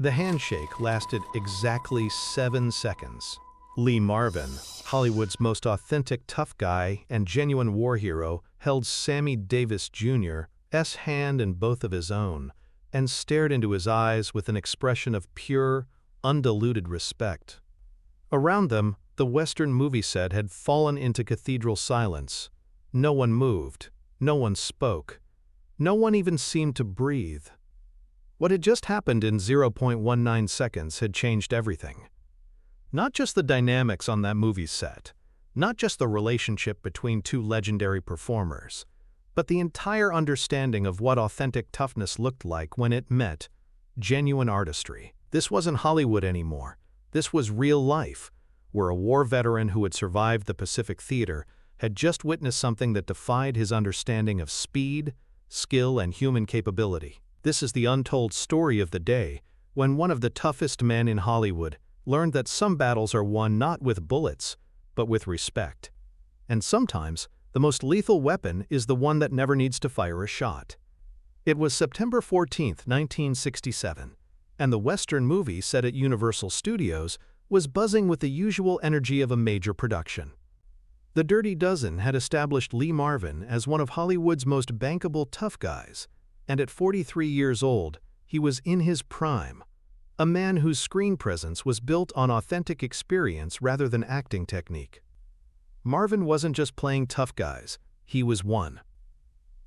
The handshake lasted exactly 7 seconds. Lee Marvin, Hollywood's most authentic tough guy and genuine war hero, held Sammy Davis Jr.'s hand in both of his own and stared into his eyes with an expression of pure, undiluted respect. Around them, the Western movie set had fallen into cathedral silence. No one moved, no one spoke, no one even seemed to breathe. What had just happened in 0.19 seconds had changed everything. Not just the dynamics on that movie set, not just the relationship between two legendary performers, but the entire understanding of what authentic toughness looked like when it met genuine artistry. This wasn't Hollywood anymore. This was real life, where a war veteran who had survived the Pacific Theater had just witnessed something that defied his understanding of speed, skill, and human capability. This is the untold story of the day when one of the toughest men in Hollywood learned that some battles are won not with bullets, but with respect. And sometimes, the most lethal weapon is the one that never needs to fire a shot. It was September 14, 1967, and the Western movie set at Universal Studios was buzzing with the usual energy of a major production. The Dirty Dozen had established Lee Marvin as one of Hollywood's most bankable tough guys, and at 43 years old, he was in his prime. A man whose screen presence was built on authentic experience rather than acting technique. Marvin wasn't just playing tough guys, he was one.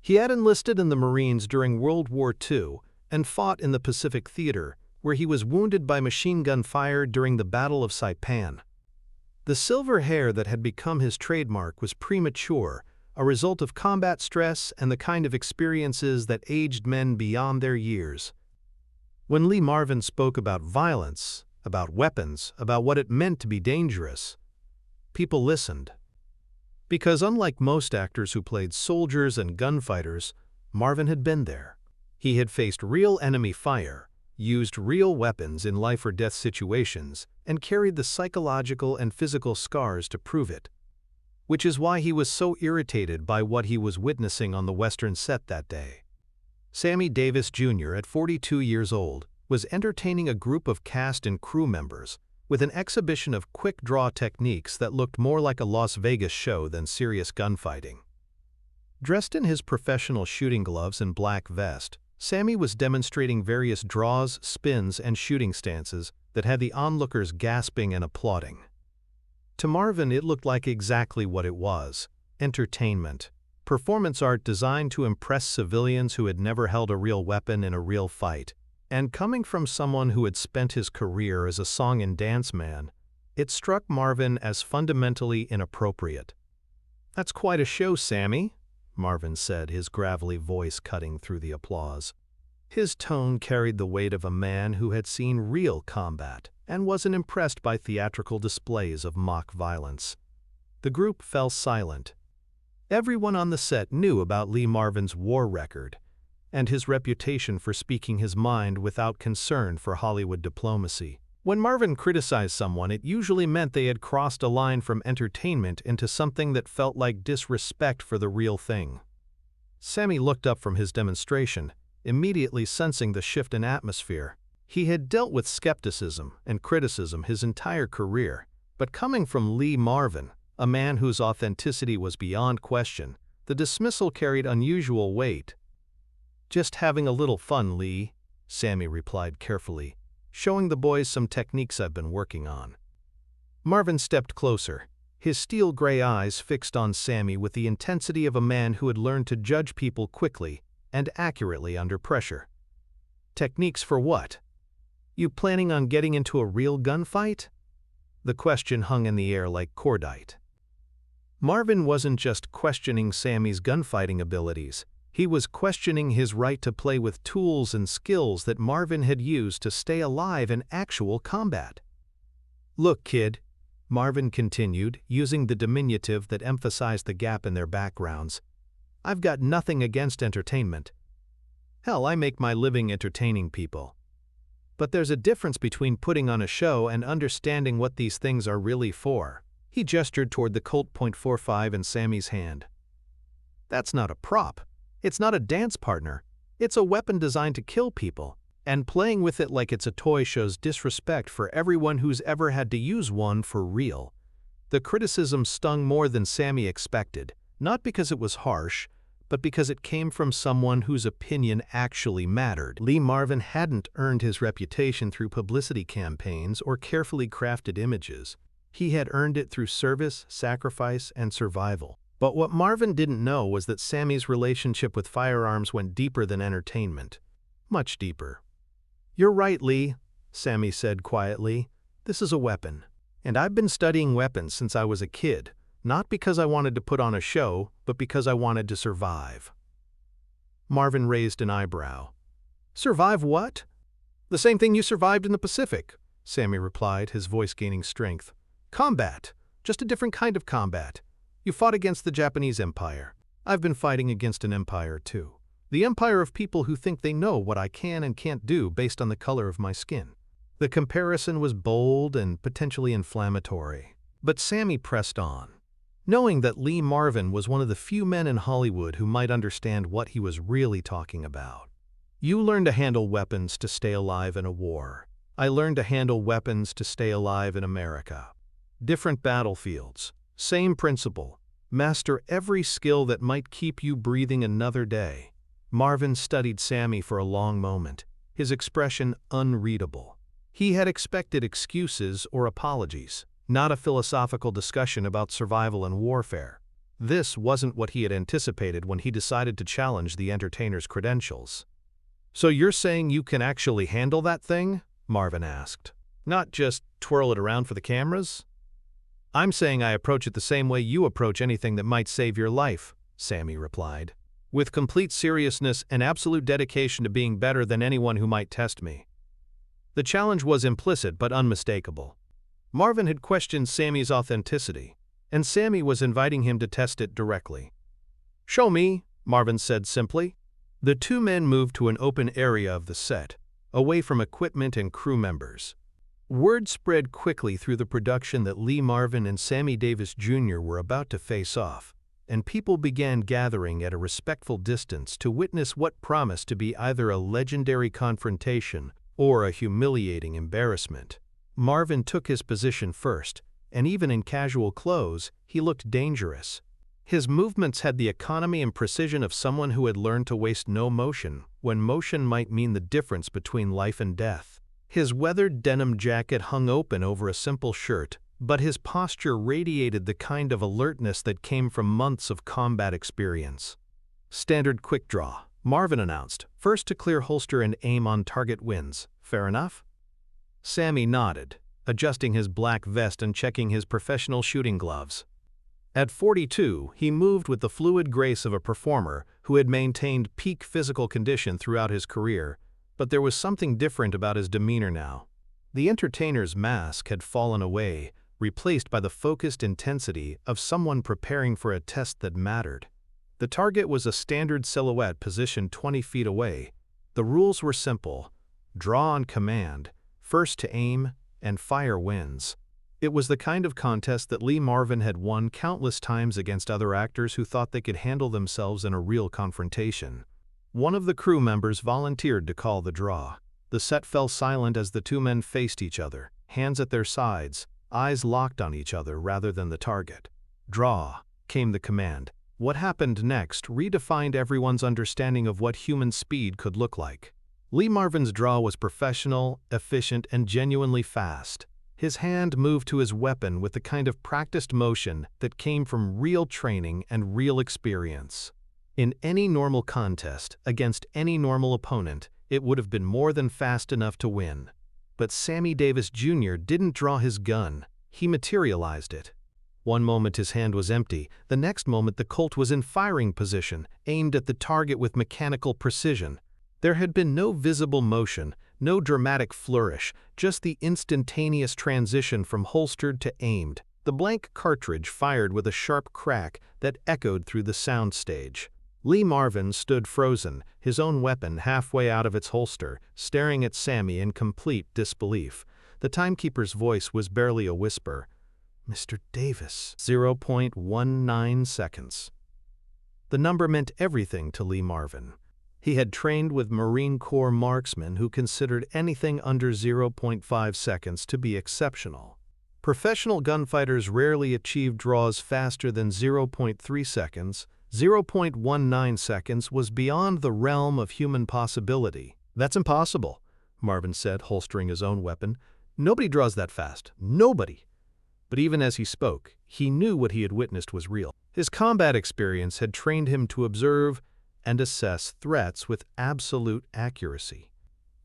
He had enlisted in the Marines during World War II and fought in the Pacific Theater, where he was wounded by machine gun fire during the Battle of Saipan. The silver hair that had become his trademark was premature, a result of combat stress and the kind of experiences that aged men beyond their years. When Lee Marvin spoke about violence, about weapons, about what it meant to be dangerous, people listened. Because unlike most actors who played soldiers and gunfighters, Marvin had been there. He had faced real enemy fire, used real weapons in life-or-death situations, and carried the psychological and physical scars to prove it. Which is why he was so irritated by what he was witnessing on the Western set that day. Sammy Davis Jr., at 42 years old, was entertaining a group of cast and crew members with an exhibition of quick-draw techniques that looked more like a Las Vegas show than serious gunfighting. Dressed in his professional shooting gloves and black vest, Sammy was demonstrating various draws, spins, and shooting stances that had the onlookers gasping and applauding. To Marvin, it looked like exactly what it was: entertainment. Performance art designed to impress civilians who had never held a real weapon in a real fight. And coming from someone who had spent his career as a song and dance man, it struck Marvin as fundamentally inappropriate. "That's quite a show, Sammy," Marvin said, his gravelly voice cutting through the applause. His tone carried the weight of a man who had seen real combat and wasn't impressed by theatrical displays of mock violence. The group fell silent. Everyone on the set knew about Lee Marvin's war record and his reputation for speaking his mind without concern for Hollywood diplomacy. When Marvin criticized someone, it usually meant they had crossed a line from entertainment into something that felt like disrespect for the real thing. Sammy looked up from his demonstration, immediately sensing the shift in atmosphere. He had dealt with skepticism and criticism his entire career, but coming from Lee Marvin, a man whose authenticity was beyond question, the dismissal carried unusual weight. "Just having a little fun, Lee," Sammy replied carefully, "showing the boys some techniques I've been working on." Marvin stepped closer, his steel gray eyes fixed on Sammy with the intensity of a man who had learned to judge people quickly and accurately under pressure. "Techniques for what? You planning on getting into a real gunfight?" The question hung in the air like cordite. Marvin wasn't just questioning Sammy's gunfighting abilities. He was questioning his right to play with tools and skills that Marvin had used to stay alive in actual combat. "Look, kid," Marvin continued, using the diminutive that emphasized the gap in their backgrounds, "I've got nothing against entertainment. Hell, I make my living entertaining people. But there's a difference between putting on a show and understanding what these things are really for." He gestured toward the Colt .45 in Sammy's hand. "That's not a prop. It's not a dance partner. It's a weapon designed to kill people. And playing with it like it's a toy shows disrespect for everyone who's ever had to use one for real. The criticism stung more than Sammy expected, not because it was harsh, but because it came from someone whose opinion actually mattered. Lee Marvin hadn't earned his reputation through publicity campaigns or carefully crafted images. He had earned it through service, sacrifice, and survival. But what Marvin didn't know was that Sammy's relationship with firearms went deeper than entertainment. Much deeper. "You're right, Lee," Sammy said quietly. "This is a weapon. And I've been studying weapons since I was a kid. Not because I wanted to put on a show, but because I wanted to survive." Marvin raised an eyebrow. "Survive what?" "The same thing you survived in the Pacific," Sammy replied, his voice gaining strength. "Combat. Just a different kind of combat. You fought against the Japanese Empire. I've been fighting against an empire too. The empire of people who think they know what I can and can't do based on the color of my skin." The comparison was bold and potentially inflammatory. But Sammy pressed on, knowing that Lee Marvin was one of the few men in Hollywood who might understand what he was really talking about. "You learn to handle weapons to stay alive in a war. I learned to handle weapons to stay alive in America. Different battlefields, same principle. Master every skill that might keep you breathing another day." Marvin studied Sammy for a long moment, his expression unreadable. He had expected excuses or apologies, not a philosophical discussion about survival and warfare. This wasn't what he had anticipated when he decided to challenge the entertainer's credentials. "So you're saying you can actually handle that thing?" Marvin asked. "Not just twirl it around for the cameras?" "I'm saying I approach it the same way you approach anything that might save your life," Sammy replied. "With complete seriousness and absolute dedication to being better than anyone who might test me." The challenge was implicit but unmistakable. Marvin had questioned Sammy's authenticity, and Sammy was inviting him to test it directly. "Show me," Marvin said simply. The two men moved to an open area of the set, away from equipment and crew members. Word spread quickly through the production that Lee Marvin and Sammy Davis Jr. were about to face off, and people began gathering at a respectful distance to witness what promised to be either a legendary confrontation or a humiliating embarrassment. Marvin took his position first, and even in casual clothes, he looked dangerous. His movements had the economy and precision of someone who had learned to waste no motion, when motion might mean the difference between life and death. His weathered denim jacket hung open over a simple shirt, but his posture radiated the kind of alertness that came from months of combat experience. "Standard quick draw," Marvin announced. "First to clear holster and aim on target wins. Fair enough?" Sammy nodded, adjusting his black vest and checking his professional shooting gloves. At 42, he moved with the fluid grace of a performer who had maintained peak physical condition throughout his career, but there was something different about his demeanor now. The entertainer's mask had fallen away, replaced by the focused intensity of someone preparing for a test that mattered. The target was a standard silhouette positioned 20 feet away. The rules were simple: draw on command, first to aim, and fire wins. It was the kind of contest that Lee Marvin had won countless times against other actors who thought they could handle themselves in a real confrontation. One of the crew members volunteered to call the draw. The set fell silent as the two men faced each other, hands at their sides, eyes locked on each other rather than the target. "Draw," came the command. What happened next redefined everyone's understanding of what human speed could look like. Lee Marvin's draw was professional, efficient, and genuinely fast. His hand moved to his weapon with the kind of practiced motion that came from real training and real experience. In any normal contest, against any normal opponent, it would have been more than fast enough to win. But Sammy Davis Jr. didn't draw his gun, he materialized it. One moment his hand was empty, the next moment the Colt was in firing position, aimed at the target with mechanical precision. There had been no visible motion, no dramatic flourish, just the instantaneous transition from holstered to aimed. The blank cartridge fired with a sharp crack that echoed through the soundstage. Lee Marvin stood frozen, his own weapon halfway out of its holster, staring at Sammy in complete disbelief. The timekeeper's voice was barely a whisper. "Mr. Davis, 0.19 seconds." The number meant everything to Lee Marvin. He had trained with Marine Corps marksmen who considered anything under 0.5 seconds to be exceptional. Professional gunfighters rarely achieved draws faster than 0.3 seconds. 0.19 seconds was beyond the realm of human possibility. "That's impossible," Marvin said, holstering his own weapon. "Nobody draws that fast. Nobody." But even as he spoke, he knew what he had witnessed was real. His combat experience had trained him to observe and assess threats with absolute accuracy.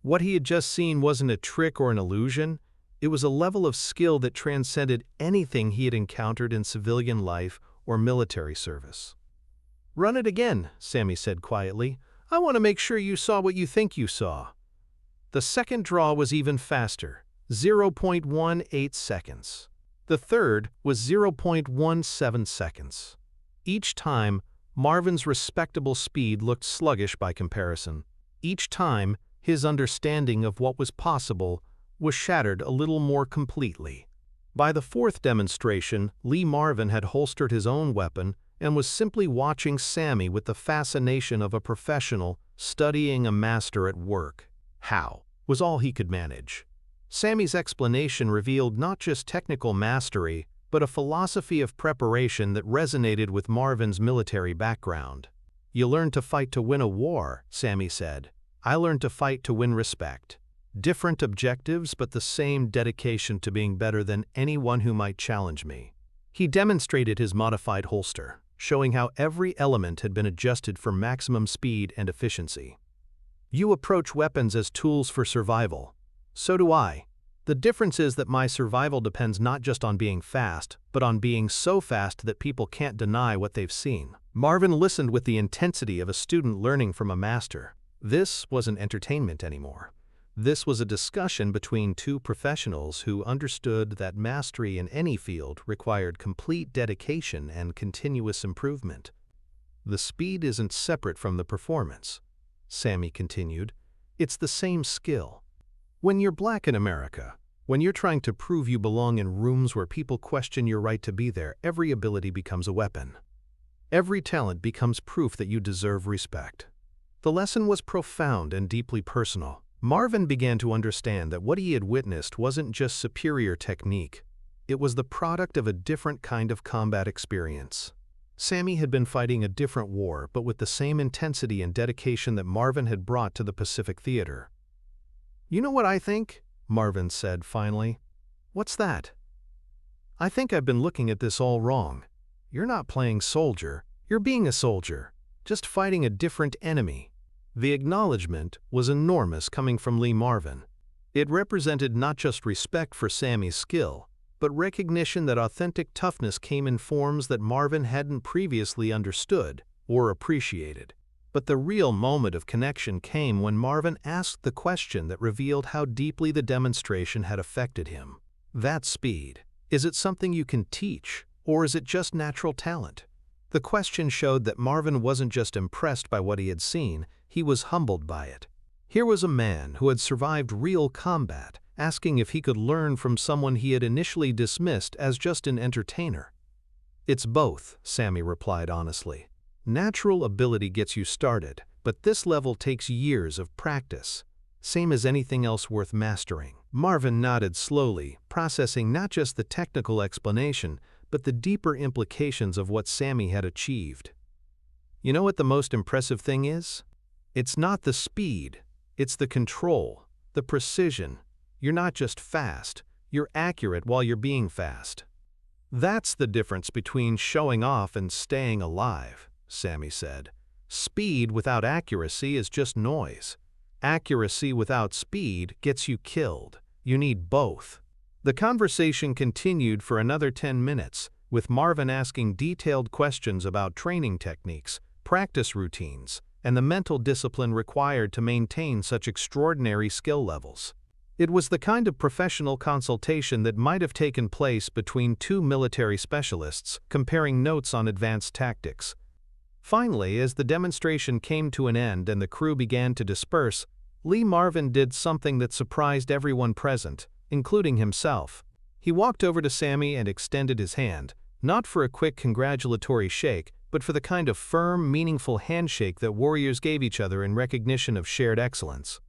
What he had just seen wasn't a trick or an illusion. It was a level of skill that transcended anything he had encountered in civilian life or military service. "Run it again," Sammy said quietly. "I want to make sure you saw what you think you saw." The second draw was even faster, 0.18 seconds. The third was 0.17 seconds. Each time, Marvin's respectable speed looked sluggish by comparison. Each time, his understanding of what was possible was shattered a little more completely. By the fourth demonstration, Lee Marvin had holstered his own weapon and was simply watching Sammy with the fascination of a professional studying a master at work. "How?" was all he could manage. Sammy's explanation revealed not just technical mastery, but a philosophy of preparation that resonated with Marvin's military background. "You learn to fight to win a war," Sammy said. "I learned to fight to win respect. Different objectives, but the same dedication to being better than anyone who might challenge me." He demonstrated his modified holster, showing how every element had been adjusted for maximum speed and efficiency. "You approach weapons as tools for survival. So do I. The difference is that my survival depends not just on being fast, but on being so fast that people can't deny what they've seen." Marvin listened with the intensity of a student learning from a master. This wasn't entertainment anymore. This was a discussion between two professionals who understood that mastery in any field required complete dedication and continuous improvement. "The speed isn't separate from the performance," Sammy continued. "It's the same skill. When you're black in America, when you're trying to prove you belong in rooms where people question your right to be there, every ability becomes a weapon. Every talent becomes proof that you deserve respect." The lesson was profound and deeply personal. Marvin began to understand that what he had witnessed wasn't just superior technique. It was the product of a different kind of combat experience. Sammy had been fighting a different war, but with the same intensity and dedication that Marvin had brought to the Pacific Theater. "You know what I think?" Marvin said finally. "What's that?" "I think I've been looking at this all wrong. You're not playing soldier, you're being a soldier, just fighting a different enemy." The acknowledgement was enormous coming from Lee Marvin. It represented not just respect for Sammy's skill, but recognition that authentic toughness came in forms that Marvin hadn't previously understood or appreciated. But the real moment of connection came when Marvin asked the question that revealed how deeply the demonstration had affected him. "That speed, is it something you can teach, or is it just natural talent?" The question showed that Marvin wasn't just impressed by what he had seen, he was humbled by it. Here was a man who had survived real combat, asking if he could learn from someone he had initially dismissed as just an entertainer. "It's both," Sammy replied honestly. "Natural ability gets you started, but this level takes years of practice. Same as anything else worth mastering." Marvin nodded slowly, processing not just the technical explanation, but the deeper implications of what Sammy had achieved. "You know what the most impressive thing is? It's not the speed, it's the control, the precision. You're not just fast, you're accurate while you're being fast. That's the difference between showing off and staying alive," Sammy said. "Speed without accuracy is just noise. Accuracy without speed gets you killed. You need both." The conversation continued for another 10 minutes, with Marvin asking detailed questions about training techniques, practice routines, and the mental discipline required to maintain such extraordinary skill levels. It was the kind of professional consultation that might have taken place between two military specialists comparing notes on advanced tactics. Finally, as the demonstration came to an end and the crew began to disperse, Lee Marvin did something that surprised everyone present, including himself. He walked over to Sammy and extended his hand, not for a quick congratulatory shake, but for the kind of firm, meaningful handshake that warriors gave each other in recognition of shared excellence.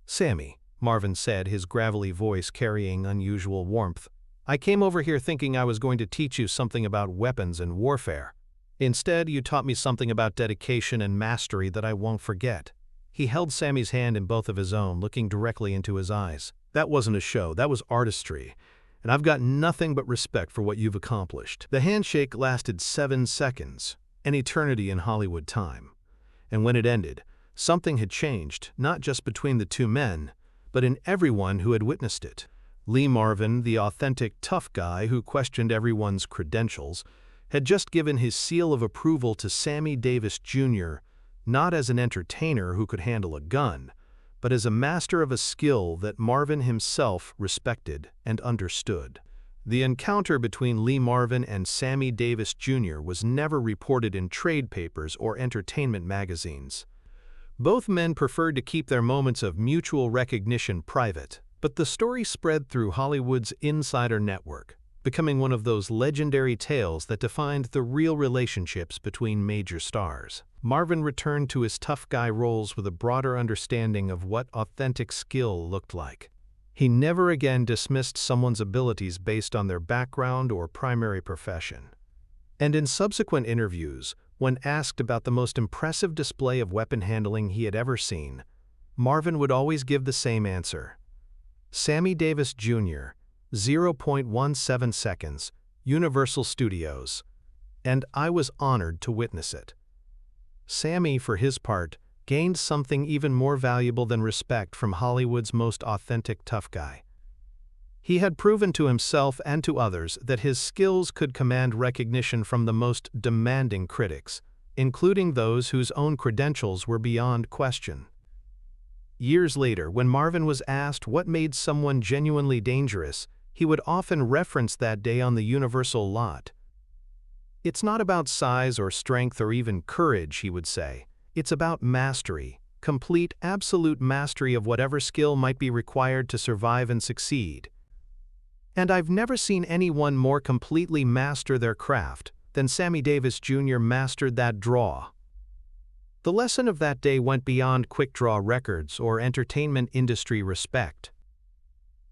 "Sammy," Marvin said, his gravelly voice carrying unusual warmth, "I came over here thinking I was going to teach you something about weapons and warfare. Instead, you taught me something about dedication and mastery that I won't forget." He held Sammy's hand in both of his own, looking directly into his eyes. "That wasn't a show, that was artistry. And I've got nothing but respect for what you've accomplished." The handshake lasted 7 seconds, an eternity in Hollywood time. And when it ended, something had changed, not just between the two men, but in everyone who had witnessed it. Lee Marvin, the authentic tough guy who questioned everyone's credentials, had just given his seal of approval to Sammy Davis Jr., not as an entertainer who could handle a gun, but as a master of a skill that Marvin himself respected and understood. The encounter between Lee Marvin and Sammy Davis Jr. was never reported in trade papers or entertainment magazines. Both men preferred to keep their moments of mutual recognition private, but the story spread through Hollywood's insider network, becoming one of those legendary tales that defined the real relationships between major stars. Marvin returned to his tough guy roles with a broader understanding of what authentic skill looked like. He never again dismissed someone's abilities based on their background or primary profession. And in subsequent interviews, when asked about the most impressive display of weapon handling he had ever seen, Marvin would always give the same answer. Sammy Davis Jr., 0.17 seconds, Universal Studios. And I was honored to witness it. Sammy, for his part, gained something even more valuable than respect from Hollywood's most authentic tough guy. He had proven to himself and to others that his skills could command recognition from the most demanding critics, including those whose own credentials were beyond question. Years later, when Marvin was asked what made someone genuinely dangerous, he would often reference that day on the Universal lot. "It's not about size or strength or even courage," he would say. "It's about mastery, complete, absolute mastery of whatever skill might be required to survive and succeed. And I've never seen anyone more completely master their craft than Sammy Davis Jr. mastered that draw." The lesson of that day went beyond quick-draw records or entertainment industry respect.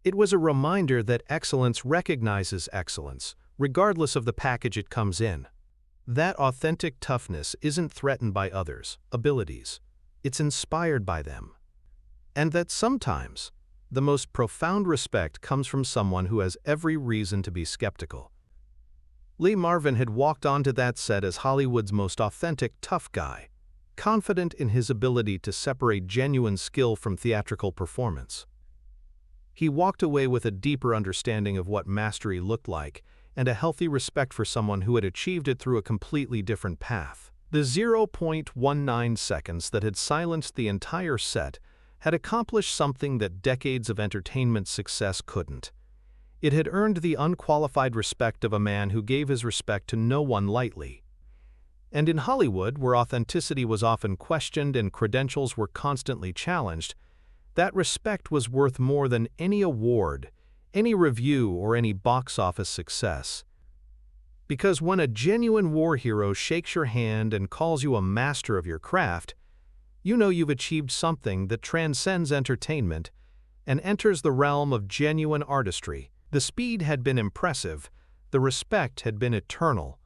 It was a reminder that excellence recognizes excellence, regardless of the package it comes in. That authentic toughness isn't threatened by others' abilities, it's inspired by them. And that sometimes, the most profound respect comes from someone who has every reason to be skeptical. Lee Marvin had walked onto that set as Hollywood's most authentic tough guy, confident in his ability to separate genuine skill from theatrical performance. He walked away with a deeper understanding of what mastery looked like and a healthy respect for someone who had achieved it through a completely different path. The 0.19 seconds that had silenced the entire set had accomplished something that decades of entertainment success couldn't. It had earned the unqualified respect of a man who gave his respect to no one lightly. And in Hollywood, where authenticity was often questioned and credentials were constantly challenged, that respect was worth more than any award, any review, or any box office success. Because when a genuine war hero shakes your hand and calls you a master of your craft, you know you've achieved something that transcends entertainment and enters the realm of genuine artistry. The speed had been impressive, the respect had been eternal,